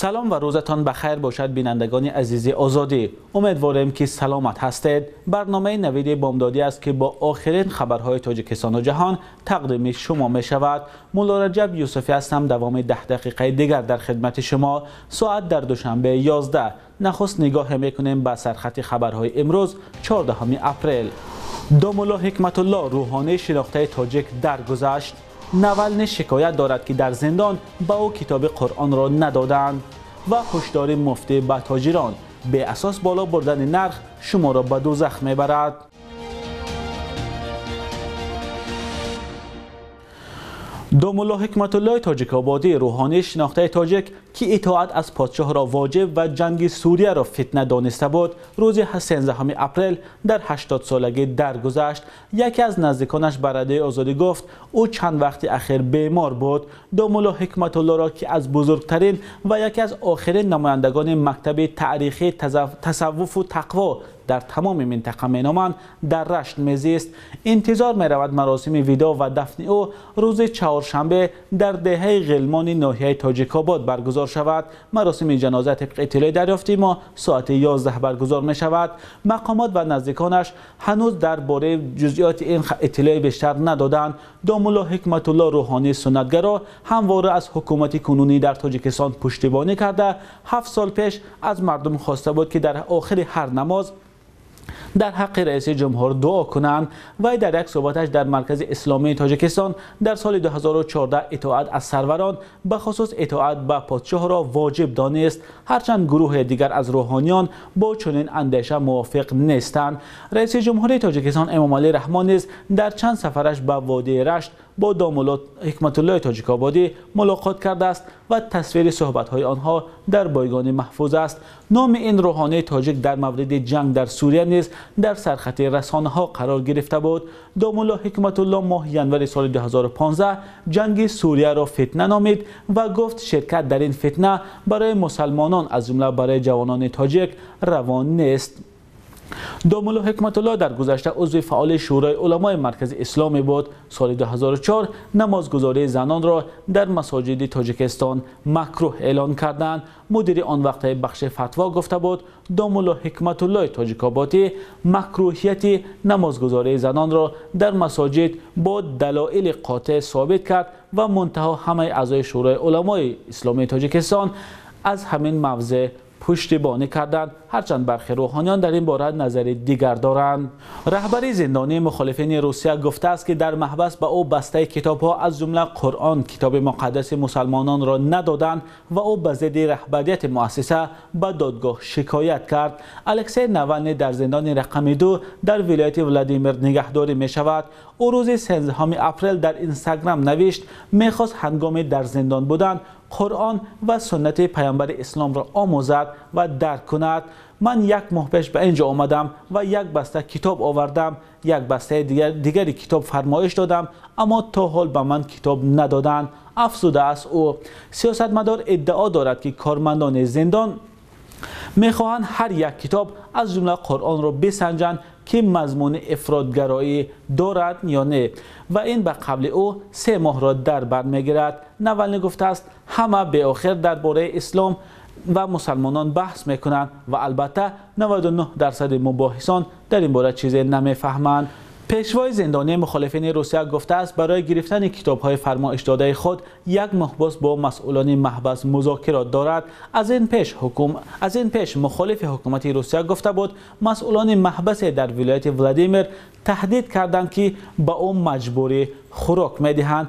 سلام و روزتان بخیر باشد بینندگان عزیز آزادی. امیدوارم که سلامت هستید. برنامه نوید بامدادی است که با آخرین خبرهای تاجیکستان و جهان تقدیم شما می شود. مولا رجب یوسفی هستم. دوام 10 دقیقه دیگر در خدمت شما. ساعت در دوشنبه 11. نخست نگاه میکنیم به سرخط خبرهای امروز 14 اپریل. دومولا حکمت الله روحانی شناخته تاجیک درگذشت. نوالنی شکایت دارد که در زندان به او کتاب قرآن را ندادند و هشدار مفتی به تاجران به اساس بالا بردن نرخ شما را به دوزخ میبرد. دومولا حکمت الله تاجیک آبادی روحانی شناخته تاجیک که اطاعت از پادشاه را واجب و جنگ سوریه را فتنه دانسته بود روز 13 اپریل در 80 سالگی درگذشت. یکی از نزدیکانش به رادیو آزادی گفت او چند وقت اخیر بیمار بود. دومولا حکمت الله را که از بزرگترین و یکی از آخرین نمایندگان مکتب تاریخی تصوف و تقوا در تمام منطقه مینامند در رشت میزیست. انتظار میرود مراسم ویدا و دفن او روز چهارشنبه در دهه غلمان ناحیه تاجیک آباد برگزار شود. مراسم جنازه طبق اطلاع دریافتی ما ساعت 11 برگزار می شود. مقامات و نزدیکانش هنوز درباره جزئیات این اطلاع بیشتر ندادند. دومولا حکمت الله روحانی سنتگرا همواره از حکومت کنونی در تاجیکستان پشتیبانی کرده 7 سال پیش از مردم خواسته بود که در آخر هر نماز در حق رئیس جمهور دعا کنند. و در یک صحبتش در مرکز اسلامی تاجیکستان در سال 2014 اطاعت از سروران به خصوص اطاعت به پادشاه را واجب دانست، هرچند گروه دیگر از روحانیان با چنین اندیشه موافق نیستند. رئیس جمهوری تاجیکستان امام علی رحمان نیز در چند سفرش به وادی رشت با دومولا حکمت الله تاجیک آبادی ملاقات کرده است و تصویر صحبت‌های آنها در بایگانی محفوظ است. نام این روحانی تاجیک در مورد جنگ در سوریه نیز در سرخط رسانه‌ها قرار گرفته بود. دومولا حکمت الله ماه ینور سال 2015 جنگ سوریه را فتنه نامید و گفت شرکت در این فتنه برای مسلمانان از جمله برای جوانان تاجیک روان نیست. دومولا حکمت الله در گذشته عضو فعال شورای علمای مرکز اسلامی بود. سال 2004 نمازگزاری زنان را در مساجد تاجیکستان مکروه اعلان کردند. مدیر آن وقت بخش فتوا گفته بود دومولا حکمت الله تاجیک آبادی مکروهیت نمازگزاری زنان را در مساجد با دلایل قاطع ثابت کرد و منتها همه اعضای شورای علمای اسلامی تاجیکستان از همین موضع پشتیبانی کردند، هرچند برخی روحانیان در این باره نظر دیگر دارند. رهبری زندانی مخالفین روسیه گفته است که در محبس به او بسته کتاب‌ها از جمله قرآن کتاب مقدس مسلمانان را ندادند و او به ضد رهبریت مؤسسه به دادگاه شکایت کرد. الکسی ناوالنی در زندان رقم 2 در ولایت ولادیمیر نگهداری می شود. او روز 13 اپریل در اینستاگرام نوشت میخواست هنگام در زندان بودن قرآن و سنت پیامبر اسلام را آموزد و درک کند. من یک ماه پیش به اینجا آمدم و یک بسته کتاب آوردم، یک بسته دیگری کتاب فرمایش دادم، اما تا حال به من کتاب ندادند. افزوده است او. سیاستمدار ادعا دارد که کارمندان زندان میخواهند هر یک کتاب از جمله قرآن را بسنجند که مضمون افراطگرایی دارد یا نه و این به قبل او 3 ماه را در بر میگیرد. ناوالنی گفته است همه به آخر درباره اسلام و مسلمانان بحث میکنند و البته 99% مباحثان در این باره چیزی نمیفهمند. پیشوای زندانی مخالفین روسیه گفته است برای گرفتن کتاب‌های فرمایش داده خود یک محبوس با مسئولان محبس مذاکرات دارد. از این پیش مخالف حکومت روسیه گفته بود مسئولان محبس در ولایت ولادیمیر تهدید کردند که به او مجبوری خوراک میدهند.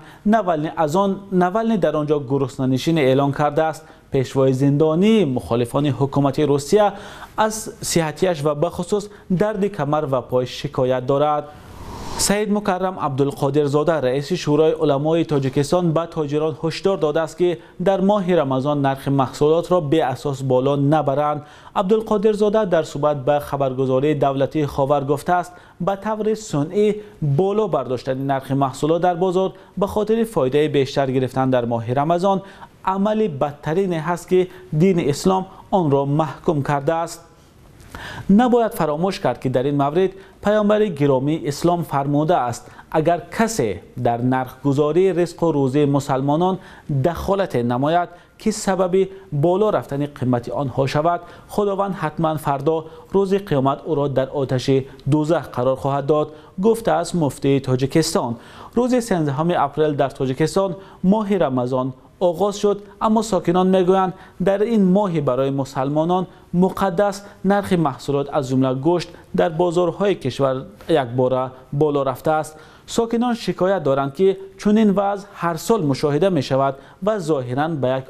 ناوالنی در آنجا گرسنه‌نشینی اعلان کرده است. پیشوای زندانی مخالفان حکومت روسیه از صحتیش و بخصوص درد کمر و پای شکایت دارد. سید مکرم عبدالقادر زاده رئیس شورای علمای تاجیکستان به تاجران هشدار داده است که در ماه رمضان نرخ محصولات را به اساس بالا نبرند. عبدالقادر زاده در صحبت به خبرگزاری دولتی خاور گفته است به طور صنعی بالا برداشتن نرخ محصولات در بازار به خاطر فایده بیشتر گرفتن در ماه رمضان عمل بدترین هست که دین اسلام آن را محکوم کرده است. نباید فراموش کرد که در این مورد پیامبر گرامی اسلام فرموده است اگر کسی در نرخ گذاری رزق و روزی مسلمانان دخالت نماید که سبب بالا رفتن قیمت آنها شود، خداوند حتما فردا روز قیامت او را در آتش دوزخ قرار خواهد داد، گفته است مفتی تاجیکستان. روز 13 اپریل در تاجیکستان ماه رمضان آغاز شد، اما ساکنان میگویند در این ماه برای مسلمانان مقدس نرخ محصولات از جمله گوشت در بازارهای کشور یکباره بالا رفته است. ساکنان شکایت دارند که چنین وضع هر سال مشاهده می شود و ظاهراً به یک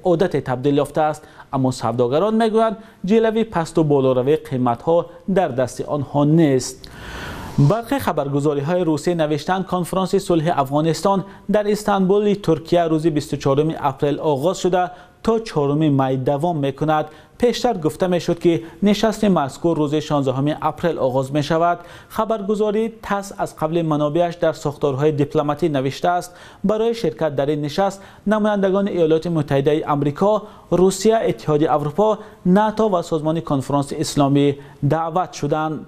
عادت تبدیل یافته است، اما سوداگران میگویند جلوی پست و بالاروی قیمت‌ها در دست آنها نیست. برخی خبرگزاری‌های روسی نوشتند کنفرانس صلح افغانستان در استانبول ترکیه روز 24 اپریل آغاز شده تا 4 می دوام می‌کند. پیشتر گفته می‌شد که نشست مذکور روز 16 اپریل آغاز می‌شود. خبرگزاری تاس از قبل منابعش در ساختارهای دیپلماتی نوشته است برای شرکت در این نشست نمایندگان ایالات متحده آمریکا، روسیه، اتحادیه اروپا، ناتو و سازمان کنفرانس اسلامی دعوت شدند.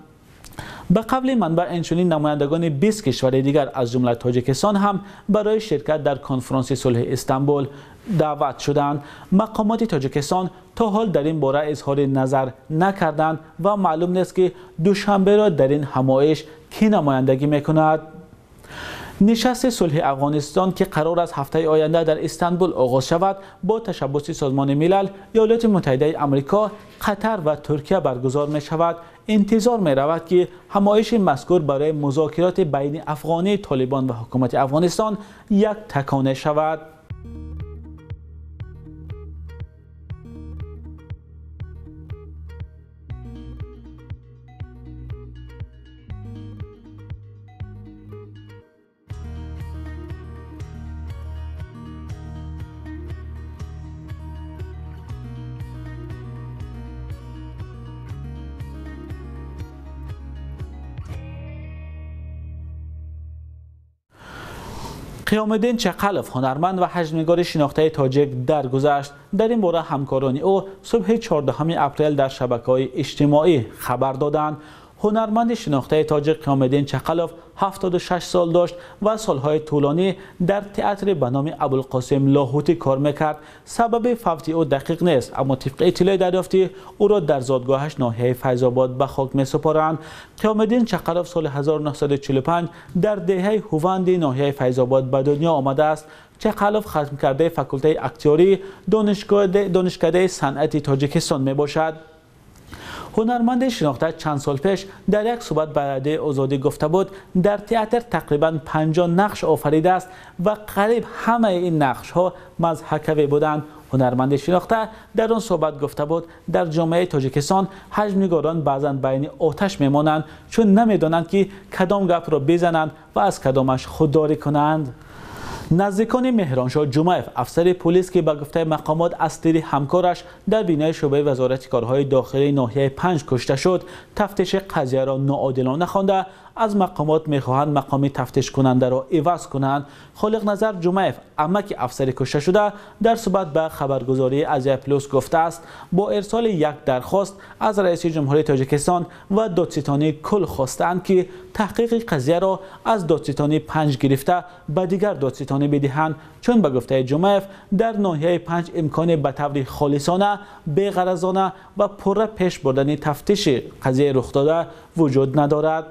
به قبل منبع انچنین نمایندگان 20 کشور دیگر از جمله تاجیکستان هم برای شرکت در کنفرانس صلح استانبول دعوت شدند. مقامات تاجیکستان تا حال در این باره اظهار نظر نکردند و معلوم نیست که دوشنبه را در این همایش کی نمایندگی میکند. نشست صلح افغانستان که قرار است هفته آینده در استانبول آغاز شود با تشبث سازمان ملل، ایالات متحده آمریکا، قطر و ترکیه برگزار می شود. انتظار می رود که همایش مذکور برای مذاکرات بین افغانی طالبان و حکومت افغانستان یک تکانه شود. قیام الدین چقلف، هنرمند و حجم‌نگار شناخته تاجیک درگذشت. در این باره همکاران او صبح 14 اپریل در شبکه‌های اجتماعی خبر دادند. هنرمند شناخته تاجیک قیام الدین چقلف 76 سال داشت و سالهای طولانی در تئاتر به نام ابوالقاسم لاهوتی کار میکرد. سبب فوت او دقیق نیست، اما طبق اطلاع دریافتی او را در زادگاهش ناحیه فیض آباد به خاک میسپارند. قیام الدین چقلف سال 1945 در دهه هوند ناحیه فیض آباد به دنیا آمده است. چقلف ختم کرده فاکولته اکتیاری دانشکده صنعتی تاجیکستان می باشد. هنرمند شناخته چند سال پیش در یک صحبت به رادیوی آزادی گفته بود در تئاتر تقریبا 50 نقش آفریده است و قریب همه این نقش ها مضحکوی بودند. هنرمند شناخته در آن صحبت گفته بود در جامعه تاجیکستان حجم‌نگاران بعضا بین آتش میمانند چون نمیدانند که کدام گپ را بزنند و از کدامش خودداری کنند. نزدیکان مهرانشاه جمعیف، افسر پلیس که به گفته مقامات از تیر همکارش در بینای شعبه وزارت کارهای داخلی ناحیه 5 کشته شد، تفتیش قضیه را ناعادلانه خوانده از مقامات میخواهند مقام تفتیش کننده را عوض کنند. خالق نظر جمعیف، عمک افسر کشته شده، در صحبت به خبرگزاری ازیا پلوس گفته است با ارسال یک درخواست از رئیس جمهوری تاجیکستان و دادستانی کل خواستند که تحقیق قضیه را از دادستانی 5 گرفته به دیگر دادستانی بدهند، چون به گفته جمعیف در ناحیه 5 امکان به طور خالصانه، بی‌غرضانه و پره پیش بردن تفتیش قضیه رخ داده وجود ندارد.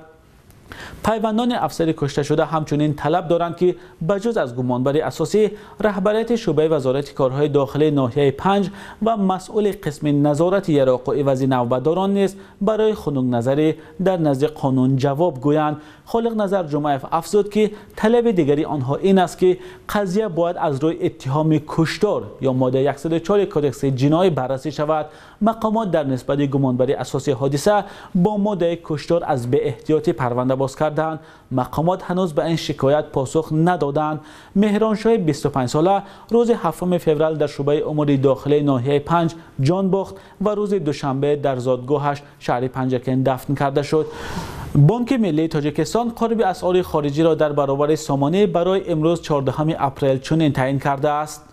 پیوندان افسر کشته شده همچنین طلب دارند که بجز از گمانبری اساسی رهبریت شعبه وزارت کارهای داخلی ناحیه 5 و مسئول قسم نظارت یراق و عوض نوبتداران نیز برای خنک نظری در نزد قانون جواب گویند. خالق نظر جمعیف افزود که طلب دیگری آنها این است که قضیه باید از روی اتهام کشتار یا ماده 104 کدکس جنایی بررسی شود. مقامات در نسبت گمانبری اساسی حادثه با ماده کشتار از بی احتیاطی پرونده باز کردند. مقامات هنوز به این شکایت پاسخ ندادند. مهرانشاه 25 ساله روز 7 فوریه در شعبه امور داخلی ناحیه 5 جان باخت و روز دوشنبه در زادگاهش شهر پنجکن دفن کرده شد. بانک ملی تاجیکستان قالب اسعار خارجی را در برابر سامانه برای امروز 14 اپریل چنین تعیین کرده است: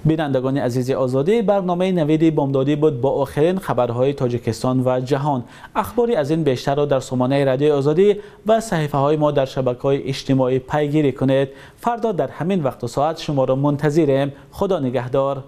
بینندگان عزیز آزادی، برنامه نوید بامدادی بود با آخرین خبرهای تاجیکستان و جهان. اخباری از این بیشتر را در سامانه رادیو آزادی و صحیفه های ما در شبکه‌های اجتماعی پیگیری کنید. فردا در همین وقت و ساعت شما را منتظریم. خدا نگهدار.